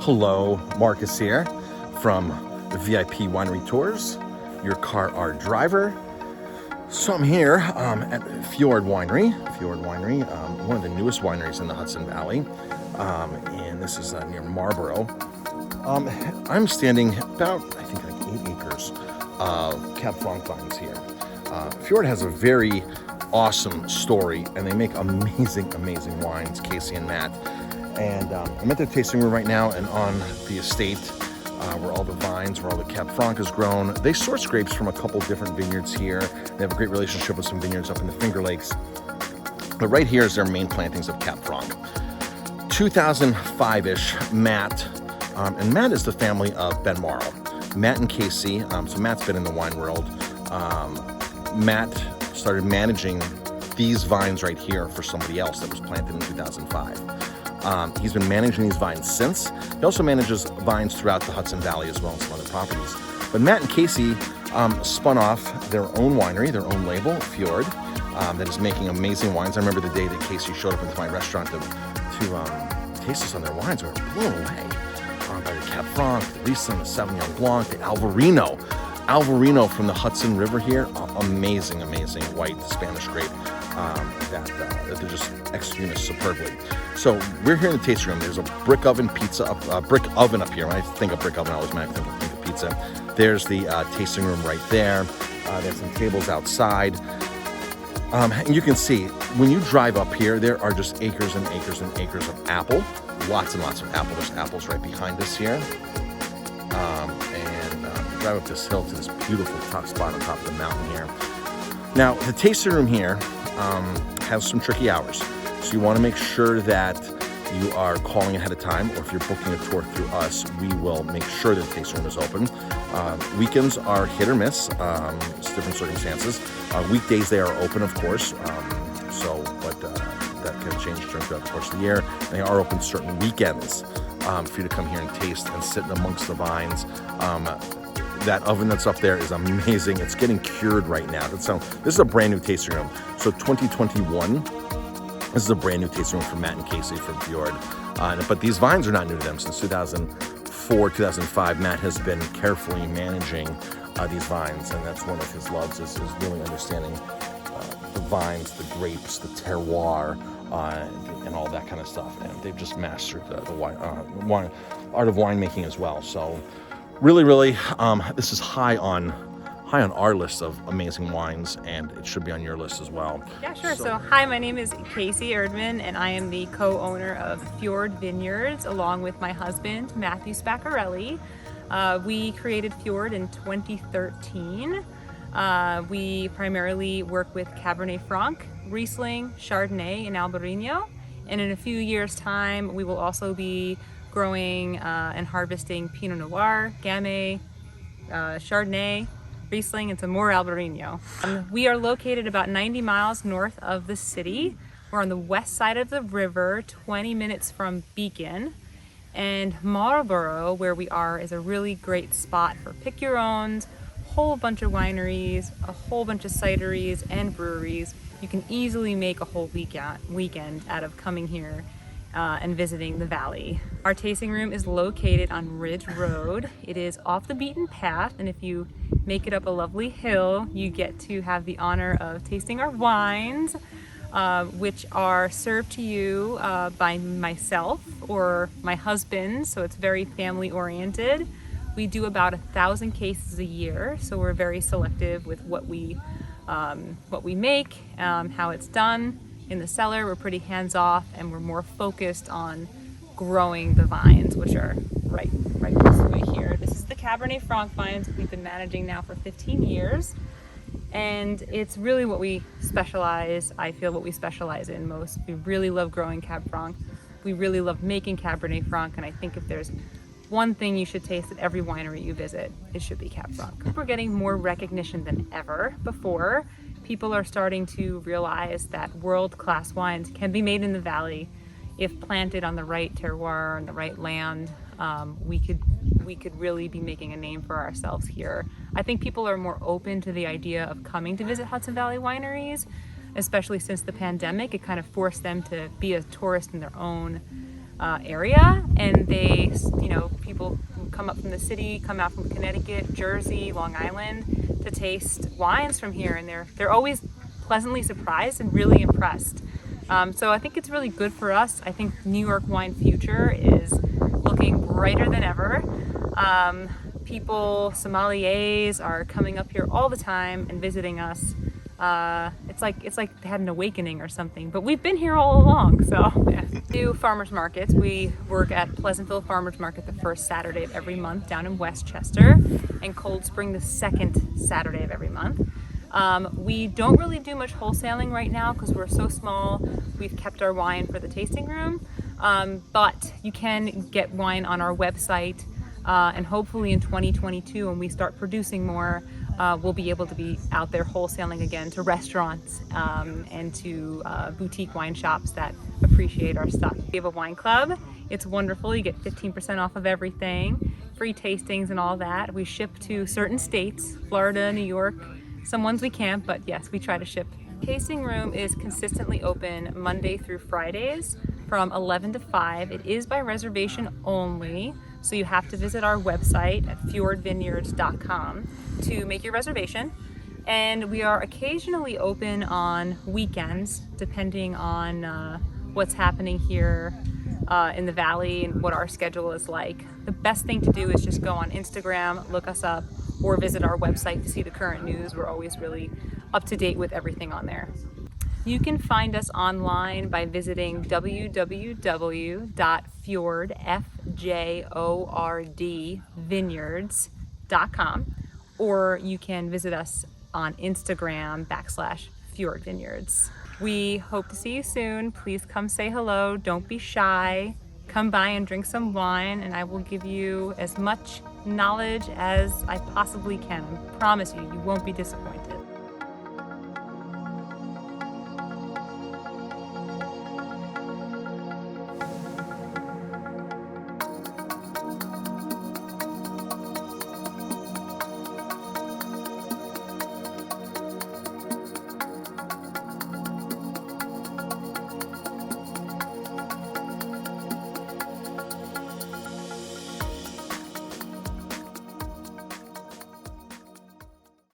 Hello, Marcus here from VIP Winery Tours, your car art driver. So I'm here at Fjord Winery. One of the newest wineries in the Hudson Valley, and this is near Marlborough. I'm standing about, I think, like 8 acres of Cab Franc vines here. Fjord has a very awesome story, and they make amazing wines, Casey and Matt. And I'm at the tasting room right now, and on the estate where all the vines, where all the Cab Franc is grown. They source grapes from a couple different vineyards here. They have a great relationship with some vineyards up in the Finger Lakes. But right here is their main plantings of Cab Franc. 2005-ish, Matt, and Matt is the family of Ben Morrow. Matt and Casey, so Matt's been in the wine world. Matt started managing these vines right here for somebody else that was planted in 2005. He's been managing these vines since. He also manages vines throughout the Hudson Valley as well as some other properties. But Matt and Casey spun off their own winery, their own label, Fjord, that is making amazing wines. I remember the day that Casey showed up into my restaurant to taste us on their wines. We were blown away by the Cab Franc, the Riesling, the Sauvignon Blanc, the Alvarino from the Hudson River here. Amazing white Spanish grape that they're just executing superbly. So we're here in the tasting room. There's a brick oven up here. When I think of brick oven, I always think of pizza. There's the tasting room right there. There's some tables outside. And you can see, when you drive up here, there are just acres and acres and acres of apple. Lots and lots of apple. There's apples right behind us here. Drive up this hill to this beautiful top spot on top of the mountain here. Now, the tasting room here has some tricky hours. So you want to make sure that you are calling ahead of time, or if you're booking a tour through us, we will make sure that the tasting room is open. Weekends are hit or miss. It's different circumstances. Weekdays, they are open, of course. But that can change throughout the course of the year. They are open certain weekends for you to come here and taste and sit amongst the vines. That oven that's up there is amazing. It's getting cured right now. This is a brand new tasting room. So 2021, this is a brand new tasting room for Matt and Casey from Fjord. But these vines are not new to them. Since 2004, 2005, Matt has been carefully managing these vines, and that's one of his loves is really understanding the vines, the grapes, the terroir, and all that kind of stuff. And they've just mastered the art of winemaking as well. So really, this is high on our list of amazing wines, and it should be on your list as well. Yeah, sure. So hi, my name is Casey Erdman, and I am the co-owner of Fjord Vineyards, along with my husband, Matthew Spaccarelli. We created Fjord in 2013. We primarily work with Cabernet Franc, Riesling, Chardonnay, and Albarino. And in a few years' time, we will also be growing and harvesting Pinot Noir, Gamay, Chardonnay, Riesling, and some more Albarino. We are located about 90 miles north of the city. We're on the west side of the river, 20 minutes from Beacon. And Marlborough, where we are, is a really great spot for pick-your-owns, a whole bunch of wineries, a whole bunch of cideries and breweries. You can easily make a whole weekend out of coming here and visiting the valley. Our tasting room is located on Ridge Road. It is off the beaten path, and if you make it up a lovely hill, you get to have the honor of tasting our wines, which are served to you by myself or my husband, so it's very family oriented. We do about 1,000 cases a year, so we're very selective with what we make, how it's done. In the cellar, we're pretty hands-off, and we're more focused on growing the vines, which are right this way here. This is the Cabernet Franc vines we've been managing now for 15 years, and it's really what we specialize in most. We really love growing Cab Franc. We really love making Cabernet Franc, and I think if there's one thing you should taste at every winery you visit, it should be Cab Franc. We're getting more recognition than ever before. People are starting to realize that world-class wines can be made in the valley if planted on the right terroir and the right land. We could really be making a name for ourselves here. I think people are more open to the idea of coming to visit Hudson Valley wineries, especially since the pandemic. It kind of forced them to be a tourist in their own area, and they, people come up from the city, come out from Connecticut, Jersey, Long Island to taste wines from here, and they're always pleasantly surprised and really impressed. So I think it's really good for us. I think New York wine future is looking brighter than ever. People, sommeliers are coming up here all the time and visiting us. It's like they had an awakening or something, but we've been here all along. So yeah. Do farmers markets. We work at Pleasantville Farmers Market the first Saturday of every month down in Westchester, and Cold Spring the second Saturday of every month. We don't really do much wholesaling right now because we're so small. We've kept our wine for the tasting room, but you can get wine on our website, and hopefully in 2022, when we start producing more, we'll be able to be out there wholesaling again to restaurants and to boutique wine shops that appreciate our stuff. We have a wine club. It's wonderful. You get 15% off of everything, free tastings and all that. We ship to certain states, Florida, New York. Some ones we can't, but yes, we try to ship. Tasting room is consistently open Monday through Fridays from 11 to 5. It is by reservation only, so you have to visit our website at fjordvineyards.com to make your reservation. And we are occasionally open on weekends, depending on what's happening here in the valley and what our schedule is like. The best thing to do is just go on Instagram, look us up, or visit our website to see the current news. We're always really up to date with everything on there. You can find us online by visiting www.fjordvineyards.com, or you can visit us on Instagram /Fjord Vineyards. We hope to see you soon. Please come say hello. Don't be shy. Come by and drink some wine, and I will give you as much knowledge as I possibly can. I promise you, you won't be disappointed.